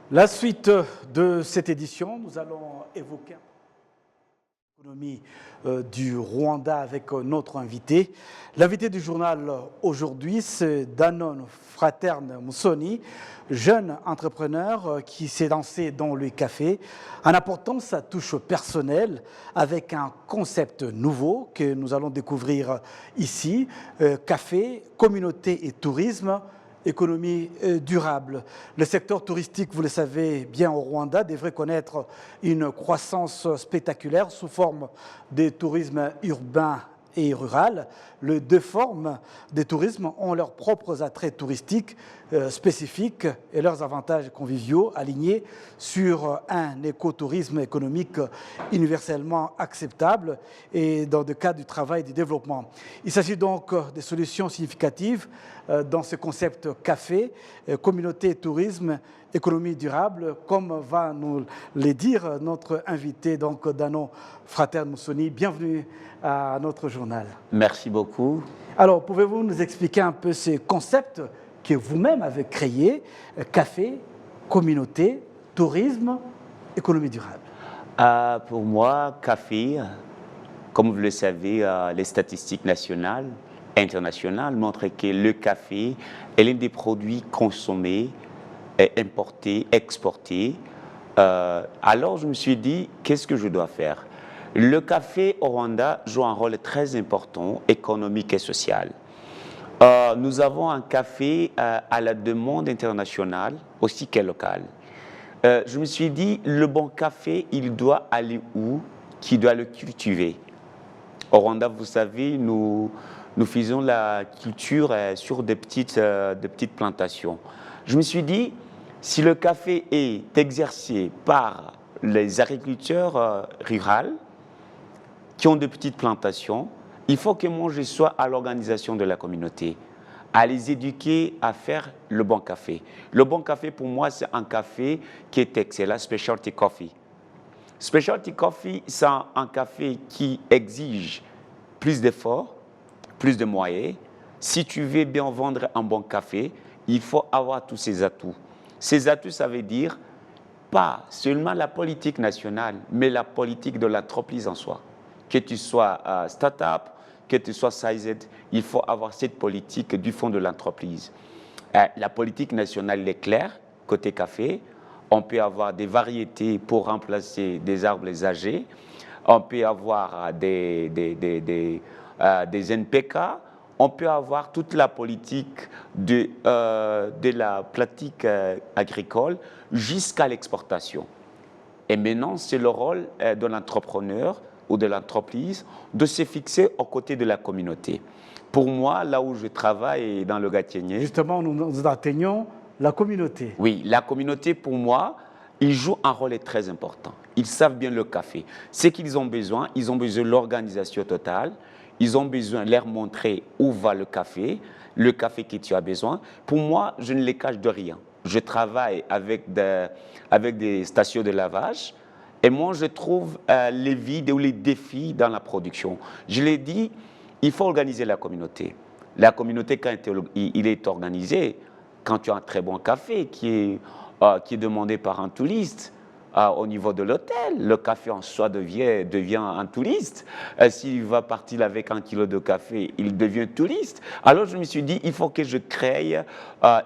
La suite de cette édition, nous allons évoquer l'économie du Rwanda avec notre invité. L'invité du journal aujourd'hui, c'est Danone Fraterne Musoni, jeune entrepreneur qui s'est lancé dans le café en apportant sa touche personnelle avec un concept nouveau que nous allons découvrir ici, café, communauté et tourisme. Économie durable. Le secteur touristique, vous le savez bien au Rwanda, devrait connaître une croissance spectaculaire sous forme de tourisme urbain et rural. Les deux formes de tourisme ont leurs propres attraits touristiques spécifiques et leurs avantages conviviaux alignés sur un écotourisme économique universellement acceptable et dans le cadre du travail et du développement. Il s'agit donc de solutions significatives dans ce concept café, communauté, tourisme, économie durable, comme va nous le dire notre invité, donc Danone Fraterne Musoni. Bienvenue à notre journal. Merci beaucoup. Alors, pouvez-vous nous expliquer un peu ce concept que vous-même avez créé, café, communauté, tourisme, économie durable? Pour moi, café, comme vous le savez, les statistiques nationales, internationales montrent que le café est l'un des produits consommés, importés, exportés. Alors, je me suis dit, qu'est-ce que je dois faire? Le café au Rwanda joue un rôle très important, économique et social. Nous avons un café à la demande internationale, aussi qu'est local. Je me suis dit, le bon café, il doit aller où? Qui doit le cultiver? Au Rwanda, vous savez, nous faisons la culture sur des petites plantations. Je me suis dit, si le café est exercé par les agriculteurs ruraux, qui ont de petites plantations, il faut que moi je sois à l'organisation de la communauté, à les éduquer à faire le bon café. Le bon café pour moi c'est un café qui est excellent, specialty coffee. Specialty coffee c'est un café qui exige plus d'efforts, plus de moyens. Si tu veux bien vendre un bon café, il faut avoir tous ces atouts. Ces atouts, ça veut dire pas seulement la politique nationale, mais la politique de l'entreprise en soi. Que tu sois start-up, que tu sois sized, il faut avoir cette politique du fond de l'entreprise. La politique nationale est claire, côté café. On peut avoir des variétés pour remplacer des arbres âgés. On peut avoir des NPK. On peut avoir toute la politique de la pratique agricole jusqu'à l'exportation. Et maintenant, c'est le rôle de l'entrepreneur ou de l'entreprise de se fixer aux côtés de la communauté. Pour moi, là où je travaille, dans le Gatienné... Justement, nous atteignons la communauté. Oui, la communauté, pour moi, ils jouent un rôle très important. Ils savent bien le café. Ce qu'ils ont besoin de l'organisation totale. Ils ont besoin de leur montrer où va le café que tu as besoin. Pour moi, je ne les cache de rien. Je travaille avec des stations de lavage. Et moi, je trouve les vides ou les défis dans la production. Je l'ai dit, il faut organiser la communauté. La communauté, quand il est organisé, quand tu as un très bon café qui est demandé par un touriste, au niveau de l'hôtel, le café en soi devient un touriste. S'il va partir avec 1 kilo de café, il devient touriste. Alors je me suis dit, il faut que je crée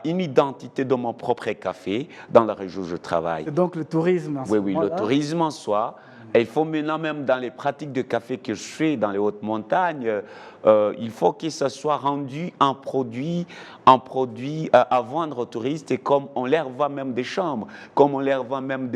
une identité de mon propre café dans la région où je travaille. Et donc le tourisme en Oui, le tourisme en soi. Et il faut maintenant, même dans les pratiques de café que je fais dans les hautes montagnes, il faut que ça soit rendu un produit à vendre aux touristes. Et comme on leur vend même des chambres, comme on leur vend même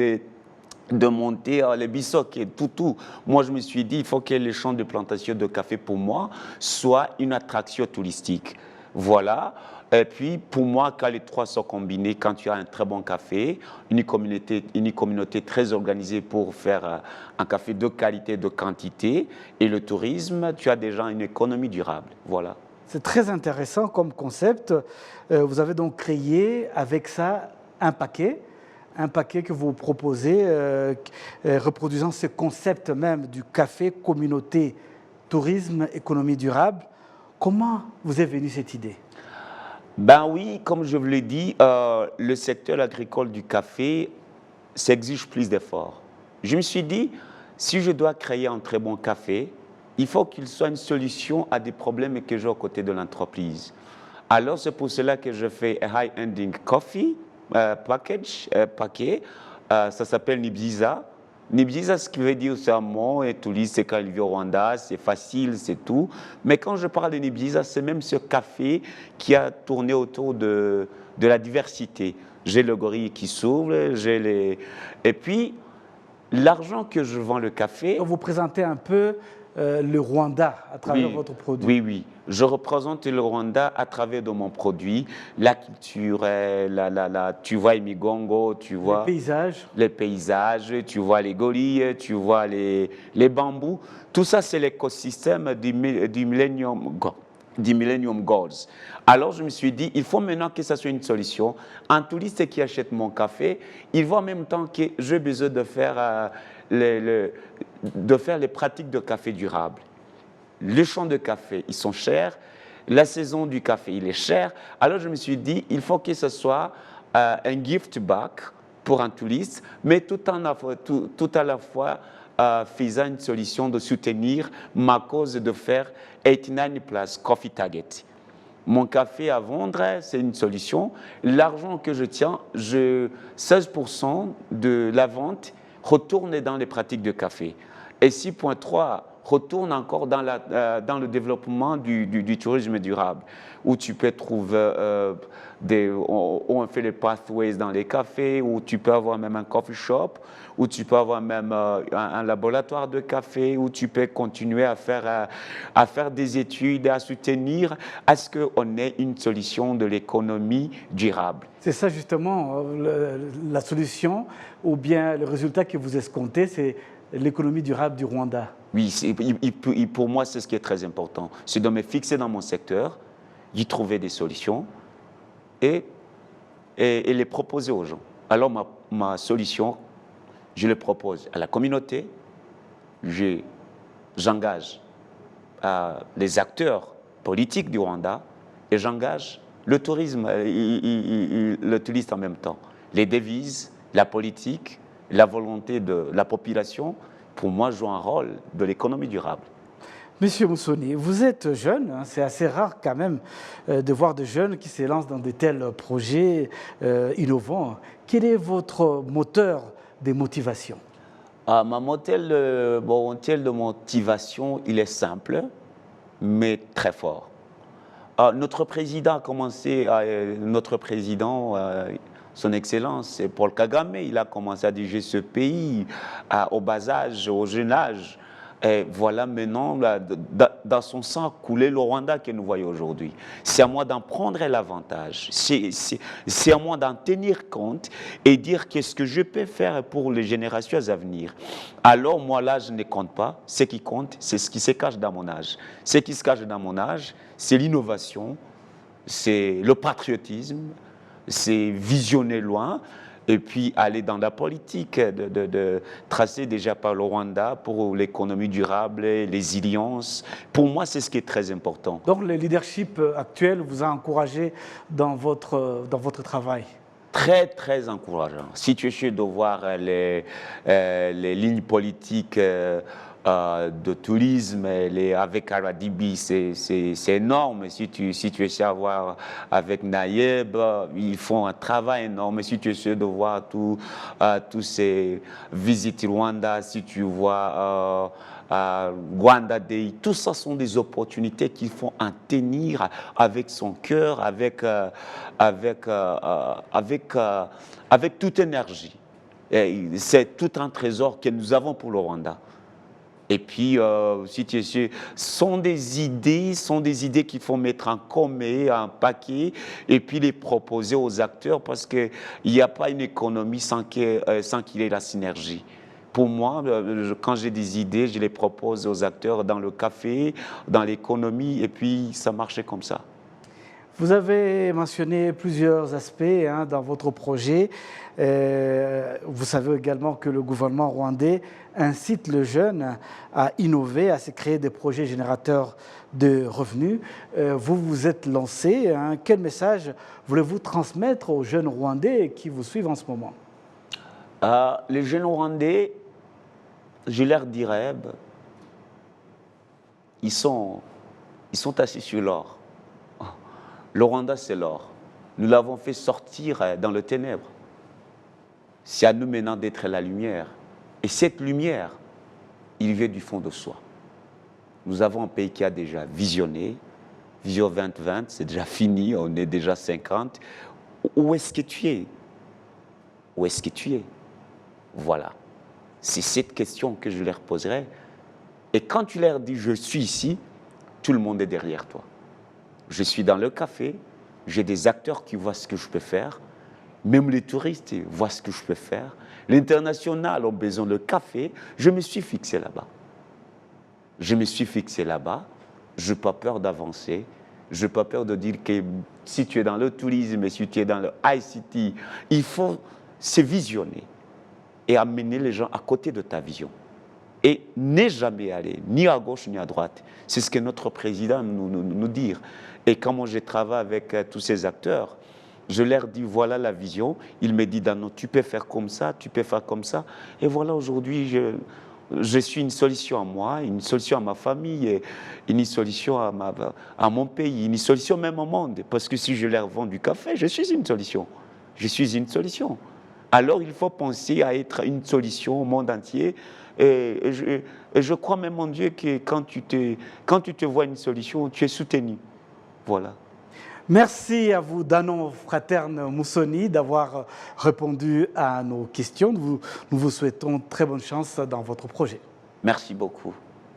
de monter les bissocs et tout. Moi, je me suis dit, il faut que les champs de plantation de café, pour moi, soient une attraction touristique. Voilà. Et puis, pour moi, quand les trois sont combinés, quand tu as un très bon café, une communauté très organisée pour faire un café de qualité, de quantité, et le tourisme, tu as déjà une économie durable. Voilà. C'est très intéressant comme concept. Vous avez donc créé avec ça un paquet que vous proposez, reproduisant ce concept même du café, communauté, tourisme, économie durable. Comment vous est venue cette idée? Ben oui, comme je vous l'ai dit, le secteur agricole du café s'exige plus d'efforts. Je me suis dit, si je dois créer un très bon café, il faut qu'il soit une solution à des problèmes que j'ai aux côtés de l'entreprise. Alors, c'est pour cela que je fais un high-ending coffee paquet. Ça s'appelle Nibziza. Nibziza, ce qui veut dire, c'est un mot, et tout c'est quand il vit au Rwanda, c'est facile, c'est tout. Mais quand je parle de Nibziza, c'est même ce café qui a tourné autour de la diversité. J'ai le gorille qui s'ouvre, et puis, l'argent que je vends le café... Vous présentez un peu le Rwanda à travers votre produit. Oui, oui. Je représente le Rwanda à travers de mon produit, la culture, tu vois Imigongo, tu vois les paysages, tu vois les gorilles, tu vois les bambous. Tout ça, c'est l'écosystème du Millennium Goals. Alors, je me suis dit, il faut maintenant que ça soit une solution. Un touriste qui achète mon café, il voit en même temps que j'ai besoin de faire, de faire les pratiques de café durable. Les champs de café, ils sont chers. La saison du café, il est cher. Alors, je me suis dit, il faut que ce soit un gift back pour un touriste, mais tout à la fois faisant une solution de soutenir ma cause de faire 89 Plus Coffee Target. Mon café à vendre, c'est une solution. L'argent que je tiens, 16% de la vente retourne dans les pratiques de café. Et 6,3 retourne encore dans le développement du tourisme durable, où tu peux trouver où on fait les pathways dans les cafés, où tu peux avoir même un coffee shop, où tu peux avoir même un laboratoire de café, où tu peux continuer à faire des études, à soutenir à ce qu'on ait une solution de l'économie durable. C'est ça justement, la solution, ou bien le résultat que vous escomptez, c'est l'économie durable du Rwanda. Oui, pour moi, c'est ce qui est très important. C'est de me fixer dans mon secteur, y trouver des solutions et les proposer aux gens. Alors, ma solution, je le propose à la communauté, j'engage les acteurs politiques du Rwanda et j'engage le tourisme, le touriste en même temps. Les devises, la politique, la volonté de la population, pour moi, jouent un rôle de l'économie durable. Monsieur Moussoni, vous êtes jeune, hein, c'est assez rare quand même de voir des jeunes qui se lancent dans de tels projets innovants. Quel est votre moteur de motivation? Mon moteur de motivation, il est simple, mais très fort. Notre président a commencé, son Excellence Paul Kagame, il a commencé à diriger ce pays au bas âge, au jeune âge. Et voilà maintenant, dans son sang, couler le Rwanda que nous voyons aujourd'hui. C'est à moi d'en prendre l'avantage. C'est à moi d'en tenir compte et dire qu'est-ce que je peux faire pour les générations à venir. Alors, moi, l'âge ne compte pas. Ce qui compte, c'est ce qui se cache dans mon âge. Ce qui se cache dans mon âge, c'est l'innovation, c'est le patriotisme, c'est visionner loin. Et puis aller dans la politique, de tracer déjà par le Rwanda pour l'économie durable, les résilience. Pour moi, c'est ce qui est très important. Donc le leadership actuel vous a encouragé dans votre travail? Très, très encourageant. Si tu essaies de voir les lignes politiques de tourisme, avec Aradibi, c'est énorme. Si tu essaies de voir avec Naïeb, ils font un travail énorme. Si tu essaies de voir tous ces visites Rwanda, si tu vois Rwanda Day, tout ça sont des opportunités qu'il faut en tenir avec son cœur, avec toute énergie. C'est tout un trésor que nous avons pour le Rwanda. Et puis, sont des idées qu'il faut mettre en commun, en paquet, et puis les proposer aux acteurs parce qu'il n'y a pas une économie sans qu'il y ait la synergie. Pour moi, quand j'ai des idées, je les propose aux acteurs dans le café, dans l'économie, et puis ça marchait comme ça. Vous avez mentionné plusieurs aspects dans votre projet. Vous savez également que le gouvernement rwandais incite le jeune à innover, à se créer des projets générateurs de revenus. Vous vous êtes lancé. Quel message voulez-vous transmettre aux jeunes Rwandais qui vous suivent en ce moment? Les jeunes Rwandais, je leur dirais, ils sont assis sur l'or. Le Rwanda, c'est l'or. Nous l'avons fait sortir dans le ténèbres. C'est à nous maintenant d'être la lumière. Et cette lumière, il vient du fond de soi. Nous avons un pays qui a déjà visionné. Vision 2020, c'est déjà fini, on est déjà 50. Où est-ce que tu es? Où est-ce que tu es? Voilà. C'est cette question que je leur poserai. Et quand tu leur dis « je suis ici », tout le monde est derrière toi. Je suis dans le café, j'ai des acteurs qui voient ce que je peux faire, même les touristes voient ce que je peux faire. L'international a besoin de café, je me suis fixé là-bas. Je me suis fixé là-bas, je n'ai pas peur d'avancer, je n'ai pas peur de dire que si tu es dans le tourisme, si tu es dans le ICT, il faut se visionner et amener les gens à côté de ta vision. Et n'est jamais aller, ni à gauche ni à droite. C'est ce que notre président nous dit. Et quand moi je travaille avec tous ces acteurs, je leur dis voilà la vision. Il me dit non, tu peux faire comme ça, tu peux faire comme ça. Et voilà, aujourd'hui, je suis une solution à moi, une solution à ma famille, et une solution à mon pays, une solution même au monde. Parce que si je leur vends du café, je suis une solution. Je suis une solution. Alors il faut penser à être une solution au monde entier. Et je crois même en Dieu que quand tu te vois une solution, tu es soutenu. Voilà. Merci à vous, Danon Fraterne Moussoni, d'avoir répondu à nos questions. Nous vous souhaitons très bonne chance dans votre projet. Merci beaucoup.